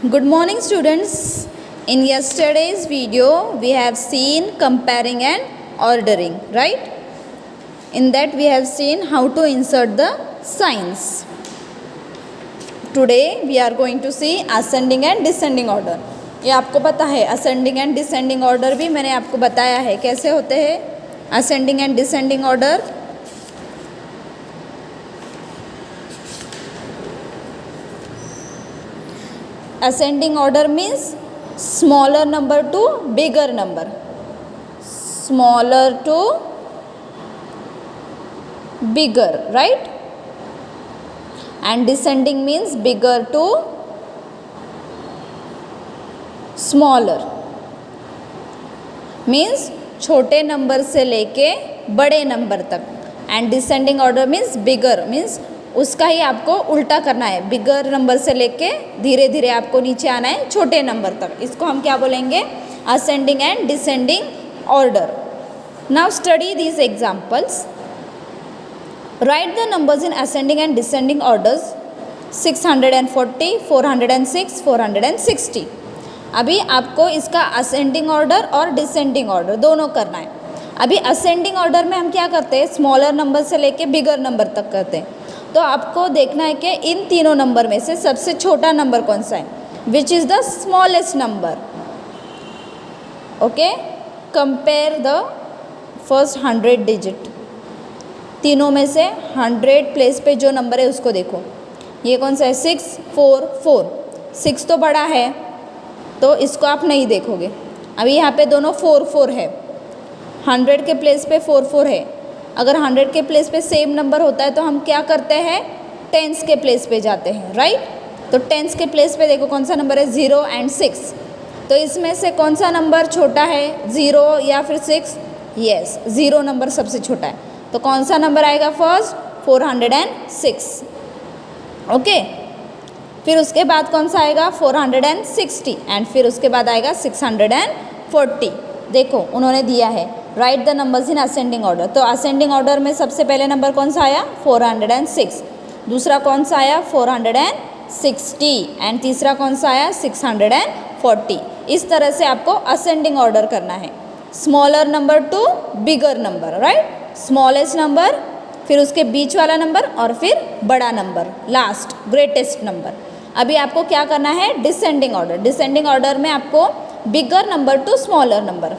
Good morning students. In yesterday's video we have seen comparing and ordering, right? In that we have seen how to insert the signs. Today we are going to see ascending and descending order. ये आपको पता है ascending and descending order भी मैंने आपको बताया है कैसे होते हैं ascending and descending order. Ascending order means smaller number to bigger number. Smaller to bigger, right? And descending means bigger to smaller. Means छोटे नंबर से लेके बड़े नंबर तक. And descending order means bigger means उसका ही आपको उल्टा करना है. बिगर नंबर से लेके धीरे धीरे आपको नीचे आना है छोटे नंबर तक. इसको हम क्या बोलेंगे? Ascending and descending order. Now study these examples. Write the numbers in ascending and descending orders 640, 406, 460. अभी आपको इसका असेंडिंग ऑर्डर और डिसेंडिंग ऑर्डर दोनों करना है. अभी असेंडिंग ऑर्डर में हम क्या करते हैं? स्मॉलर नंबर से लेके बिगर नंबर तक करते हैं. तो आपको देखना है कि इन तीनों नंबर में से सबसे छोटा नंबर कौन सा है, which is the smallest number. Okay, compare the first 100 digit. तीनों में से 100 प्लेस पे जो नंबर है उसको देखो. ये कौन सा है? 6, 4, 4. 6 तो बड़ा है तो इसको आप नहीं देखोगे. अभी यहाँ पे दोनों 4, 4 है. 100 के प्लेस पे 4, 4 है. अगर 100 के प्लेस पे सेम नंबर होता है तो हम क्या करते हैं? टेंस के प्लेस पे जाते हैं, राइट? तो टेंस के प्लेस पे देखो कौन सा नंबर है? 0 एंड 6. तो इसमें से कौन सा नंबर छोटा है, 0 या फिर 6? यस, 0 नंबर सबसे छोटा है. तो कौन सा नंबर आएगा फर्स्ट? 406. ओके, फिर उसके बाद कौन सा आएगा? 460. एंड फिर उसके बाद आएगा 640. देखो उन्होंने दिया है right the numbers in ascending order. तो असेंडिंग ऑर्डर में सबसे पहले नंबर कौन सा आया? 406. दूसरा कौन सा आया? 460. एंड तीसरा कौन सा आया? 640. इस तरह से आपको असेंडिंग ऑर्डर करना है. Smaller number two bigger number, right? Smallest number, फिर उसके बीच वाला नंबर और फिर बड़ा नंबर, लास्ट ग्रेटेस्ट नंबर. अभी आपको क्या करना है? Descending order. डिसेंडिंग ऑर्डर में आपको bigger number to smaller number,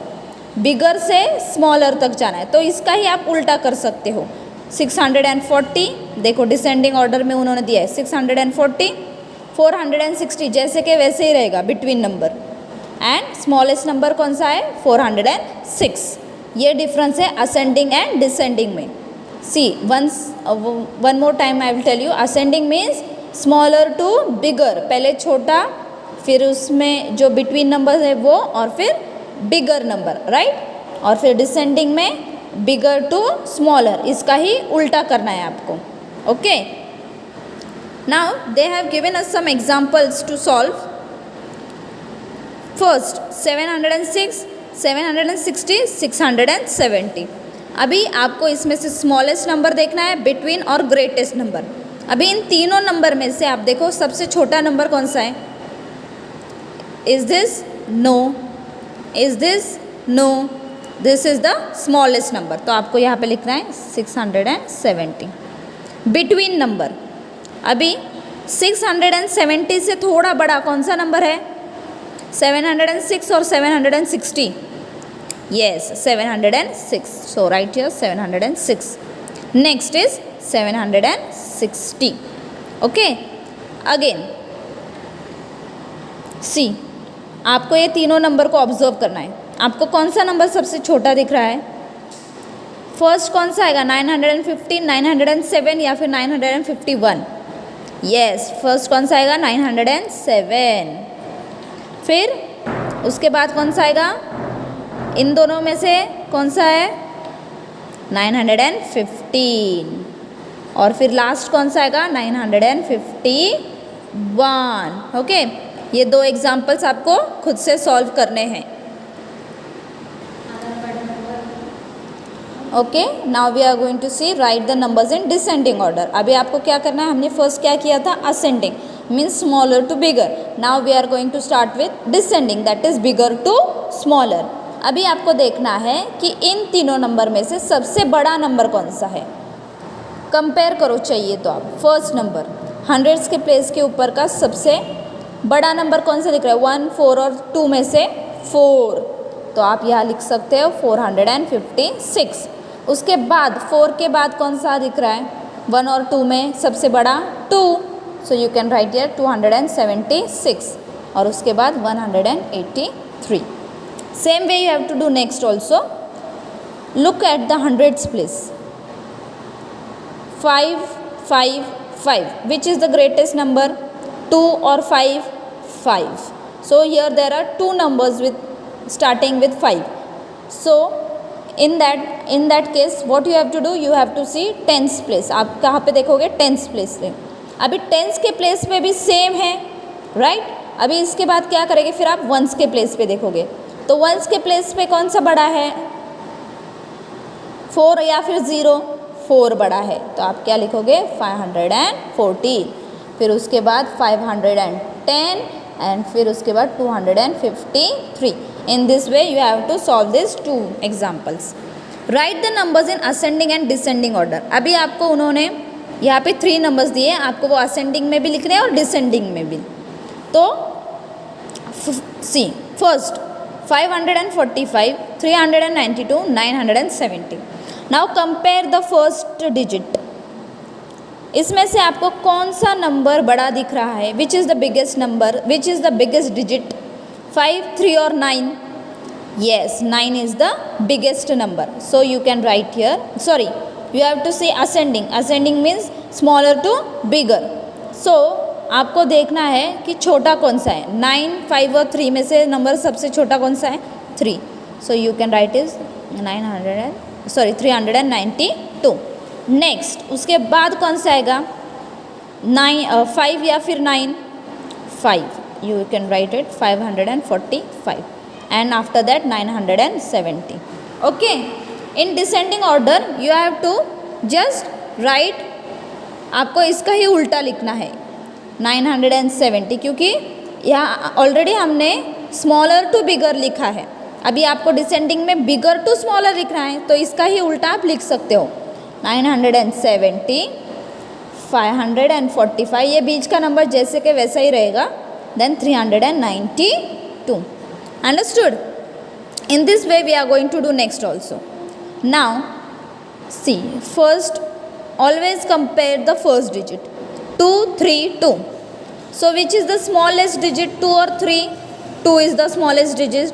bigger से स्मॉलर तक जाना है. तो इसका ही आप उल्टा कर सकते हो. 640 देखो डिसेंडिंग ऑर्डर में उन्होंने दिया है 640. 460 जैसे कि वैसे ही रहेगा between number. And smallest number कौन सा है? 406. ये डिफरेंस है असेंडिंग एंड डिसेंडिंग में. See one more time I will tell you. Ascending means smaller to bigger, पहले छोटा फिर उसमें जो बिटवीन नंबर है वो और फिर बिगर नंबर, राइट? और फिर डिसेंडिंग में बिगर टू स्मॉलर. इसका ही उल्टा करना है आपको. Okay, now they have given us some examples to solve. First 706, 760, 670. अभी आपको इसमें से स्मॉलेस्ट नंबर देखना है, बिटवीन और ग्रेटेस्ट नंबर. अभी इन तीनों नंबर में से आप देखो सबसे छोटा नंबर कौन सा है? Is this? No. Is this? No. This is the smallest number. तो आपको यहाँ पे लिखना है 670. Between number. अभी 670 से थोड़ा बड़ा कौन सा नंबर है? 706 और 760. Yes, 706. So right here 706. Next is 760. Okay, again see, आपको ये तीनों नंबर को ऑब्जर्व करना है. आपको कौन सा नंबर सबसे छोटा दिख रहा है? फर्स्ट कौन सा आएगा? 915, 907 या फिर 951? यस, फर्स्ट कौन सा आएगा? 907. फिर उसके बाद कौन सा आएगा? इन दोनों में से कौन सा है? 915. और फिर लास्ट कौन सा आएगा? 951. ओके, ये दो एग्जाम्पल्स आपको खुद से सॉल्व करने हैं. Okay, now we are going to see write the numbers in descending order. अभी आपको क्या करना है? हमने फर्स्ट क्या किया था? Ascending. means smaller to bigger. Now we are going to start with descending, that is bigger to smaller. अभी आपको देखना है कि इन तीनों नंबर में से सबसे बड़ा नंबर कौन सा है. कंपेयर करो चाहिए तो आप. फर्स्ट नंबर हंड्रेड्स के प्लेस के ऊपर का सबसे बड़ा नंबर कौन सा दिख रहा है. 1, 4 और 2 में से 4, तो आप यहाँ लिख सकते हो 456. उसके बाद 4 के बाद कौन सा दिख रहा है. 1 और 2 में सबसे बड़ा 2, so you can write here 276. और उसके बाद 183. Same way you have to do next also. Look at the hundreds place. 5, 5, 5. Which is the greatest number. 2 और 5, 5. So here there are two numbers with starting with 5. So in that case what you have to do, you have to see tens place. आप कहाँ पे देखोगे. Tens place पे. अभी tense के place पे भी सेम है, राइट. अभी इसके बाद क्या करेंगे, फिर आप वंस के प्लेस पे देखोगे. तो वंस के प्लेस पे कौन सा बड़ा है. 4 या फिर 0. 4 बड़ा है, तो आप क्या लिखोगे 514. फिर उसके बाद 510 एंड फिर उसके बाद 253. In this way you have to solve this 2 examples. Write the numbers in ascending and descending order. अभी आपको उन्होंने यहाँ पे 3 नंबर्स दिए, आपको वो असेंडिंग में भी लिखने हैं और डिसेंडिंग में भी. तो see first 545, 392, 970. Now compare the first digit. इसमें से आपको कौन सा नंबर बड़ा दिख रहा है. Which is the biggest number, which is the biggest digit. 5, 3 और 9. Yes, 9 is the biggest number. So you can write here. Sorry, you have to say ascending. Ascending means smaller to bigger. So आपको देखना है कि छोटा कौन सा है. 9, 5 और 3 में से नंबर सबसे छोटा कौन सा है. 3. सो you can right is 392. Next उसके बाद कौन सा आएगा. 5 या फिर 9. 5. You can write it 545 and after that 970. Okay. In descending order you have to just write. आपको इसका ही उल्टा लिखना है 970, क्योंकि यहाँ ऑलरेडी हमने स्मॉलर टू बिगर लिखा है. अभी आपको डिसेंडिंग में बिगर टू स्मॉलर लिखना है, तो इसका ही उल्टा आप लिख सकते हो. 970, 545, ये बीच का नंबर जैसे कि वैसा ही रहेगा. Then 392. Understood. In this way we are going to do next also. Now see first always compare the first digit. 2, 3, 2. So which is the smallest digit. 2 और 3. 2 इज़ द स्मॉलेस्ट डिजिट.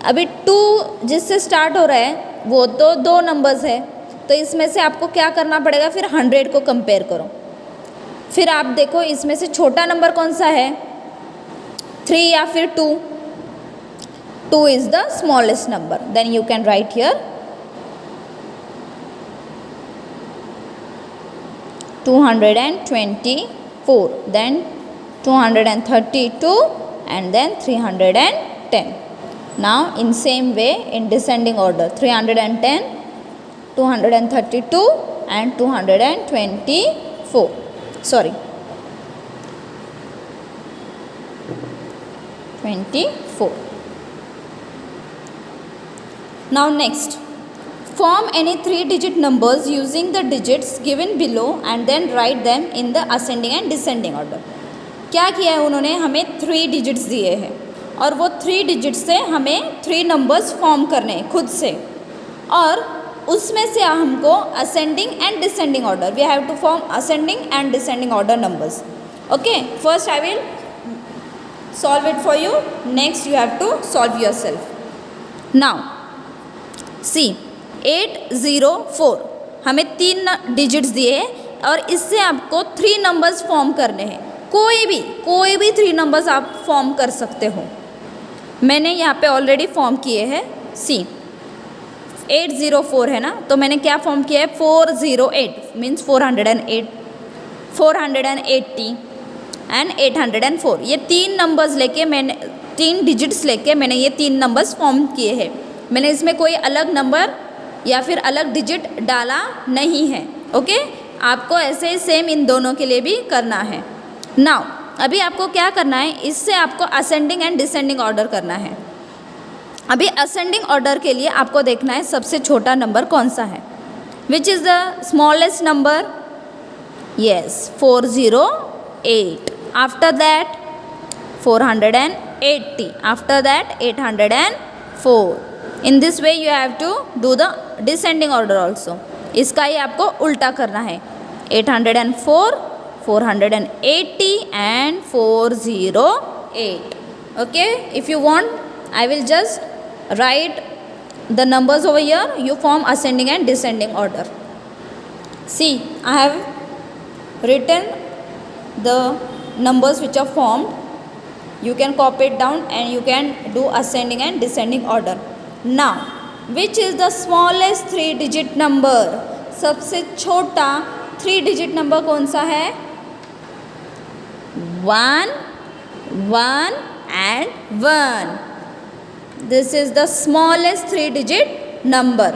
अभी 2 जिससे start हो रहा है वो तो 2 numbers है, तो इसमें से आपको क्या करना पड़ेगा, फिर 100 को कंपेयर करो. फिर आप देखो इसमें से छोटा नंबर कौन सा है. 3 या फिर 2. 2 is the smallest number. Then you can write here 224, then 232 and then 310. Now in same way in descending order 310, 232 and 224. Sorry, 24. Now next, form any 3-digit numbers using the digits given below and then write them in the ascending and descending order. क्या किया है उन्होंने, हमें 3 digits दिए हैं और वो 3 digits से हमें 3 नंबर्स फॉर्म करने हैं खुद से, और उसमें से हमको ascending and descending order, we have to form ascending and descending order numbers. Okay, first I will solve it for you, next you have to solve yourself. Now see 804 हमें 3 digits दिए हैं और इससे आपको 3 नंबर्स फॉर्म करने हैं. कोई भी 3 नंबर्स आप फॉर्म कर सकते हो. मैंने यहाँ पे ऑलरेडी फॉर्म किए हैं. सी 804 है ना, तो मैंने क्या फॉर्म किया है, 408 मीन्स 408, 480 एंड 804. ये 3 नंबर्स लेके मैंने 3 डिजिट्स लेके मैंने ये 3 नंबर्स फॉर्म किए हैं. मैंने इसमें कोई अलग नंबर या फिर अलग डिजिट डाला नहीं है. ओके, आपको ऐसे ही सेम इन दोनों के लिए भी करना है. नाउ अभी आपको क्या करना है, इससे आपको असेंडिंग एंड डिसेंडिंग ऑर्डर करना है। अभी असेंडिंग ऑर्डर के लिए आपको देखना है सबसे छोटा नंबर कौन सा है, which is the smallest number, yes 408, after that 480, after that 804. In this way you have to do the descending order also. इसका ही आपको उल्टा करना है, 804, 480 and 408. Okay, if you want I will just write the numbers over here. You form ascending and descending order. See, I have written the numbers which are formed. You can copy it down and you can do ascending and descending order. Now, which is the smallest 3-digit number? सबसे छोटा 3-digit number कौन सा है? 1, 1 and 1. This is the smallest 3-digit number.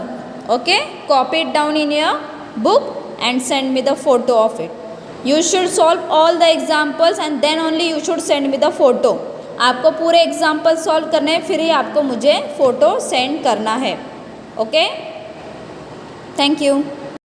Okay, copy it down in your book and send me the photo of it. You should solve all the examples and then only you should send me the photo. आपको पूरे example solve करने हैं, फिर ही आपको मुझे photo send करना है। Okay, thank you.